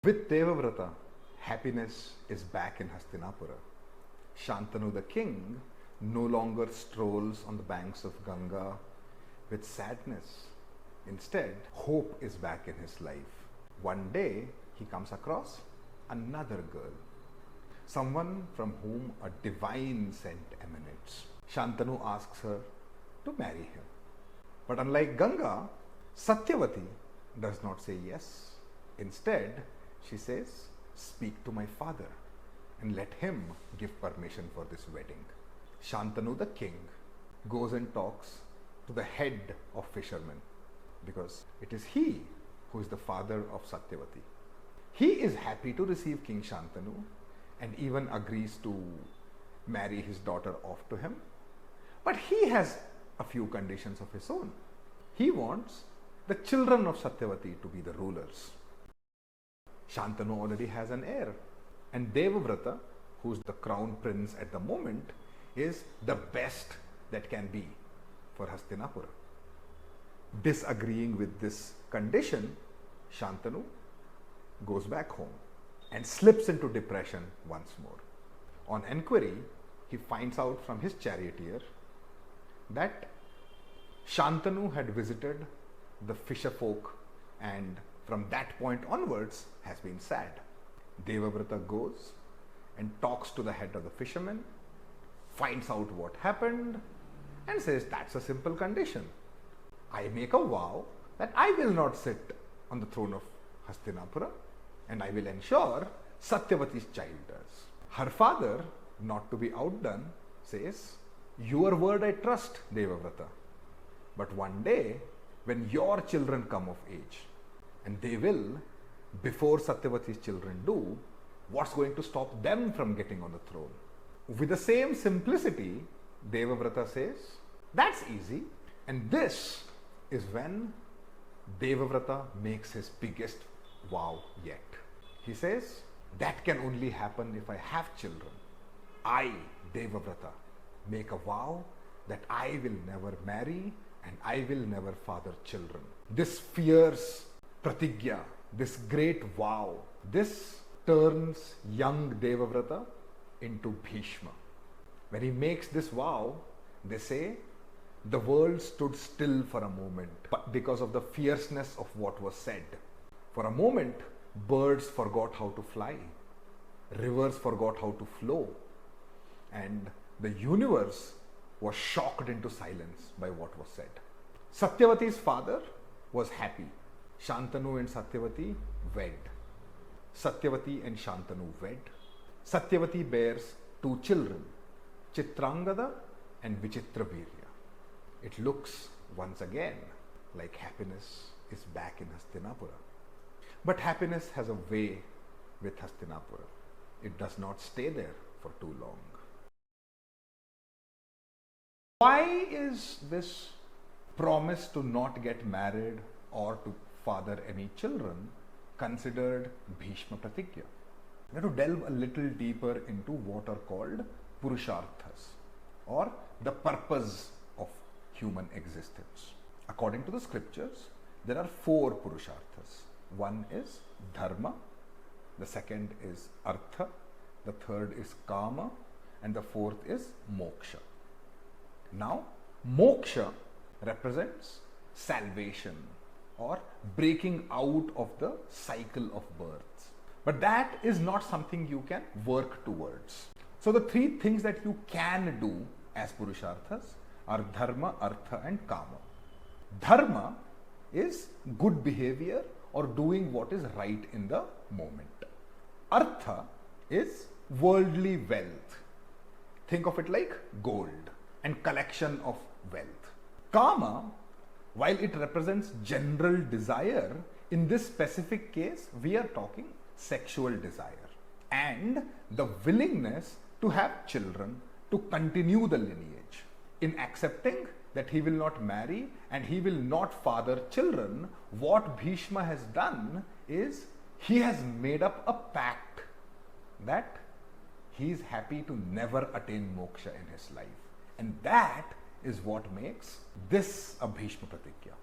With Devavrata, happiness is back in Hastinapura. Shantanu the king no longer strolls on the banks of Ganga with sadness. Instead, hope is back in his life. One day, he comes across another girl, someone from whom a divine scent emanates. Shantanu asks her to marry him. But unlike Ganga, Satyavati does not say yes. Instead, she says, "Speak to my father and let him give permission for this wedding." Shantanu the king goes and talks to the head of fishermen because it is he who is the father of Satyavati. He is happy to receive King Shantanu and even agrees to marry his daughter off to him. But he has a few conditions of his own. He wants the children of Satyavati to be the rulers. Shantanu already has an heir, and Devavrata, who's the crown prince at the moment, is the best that can be for Hastinapura. Disagreeing with this condition, Shantanu goes back home and slips into depression once more. On enquiry, he finds out from his charioteer that Shantanu had visited the fisher folk and from that point onwards has been sad. Devavrata goes and talks to the head of the fishermen, finds out what happened and says, "That's a simple condition. I make a vow that I will not sit on the throne of Hastinapura and I will ensure Satyavati's child does." Her father, not to be outdone, says, "Your word I trust, Devavrata. But one day, when your children come of age, and they will, before Satyavati's children do, what's going to stop them from getting on the throne?" With the same simplicity, Devavrata says, "That's easy." And this is when Devavrata makes his biggest vow yet. He says, "That can only happen if I have children. I, Devavrata, make a vow that I will never marry and I will never father children." This fierce pratigya, this great vow, this turns young Devavrata into Bhishma. When he makes this vow, they say the world stood still for a moment because of the fierceness of what was said. For a moment, birds forgot how to fly, rivers forgot how to flow, and the universe was shocked into silence by what was said. Satyavati's father was happy. Shantanu and Satyavati wed. Satyavati and Shantanu wed. Satyavati bears two children, Chitrangada and Vichitravirya. It looks once again like happiness is back in Hastinapura. But happiness has a way with Hastinapura. It does not stay there for too long. Why is this promise to not get married or to father any children considered Bhishma Pratigya? We have to delve a little deeper into what are called Purusharthas, or the purpose of human existence. According to the scriptures, there are 4 Purusharthas. One is Dharma, the second is Artha, the third is Kama, and the fourth is Moksha. Now, Moksha represents salvation or breaking out of the cycle of births. But that is not something you can work towards. So the 3 things that you can do as Purusharthas are Dharma, Artha and Kama. Dharma is good behavior or doing what is right in the moment. Artha is worldly wealth. Think of it like gold and collection of wealth. Kama, while it represents general desire, in this specific case, we are talking sexual desire and the willingness to have children to continue the lineage. In accepting that he will not marry and he will not father children, what Bhishma has done is he has made up a pact that he is happy to never attain moksha in his life. And that is what makes this a Bhishma Pratigya.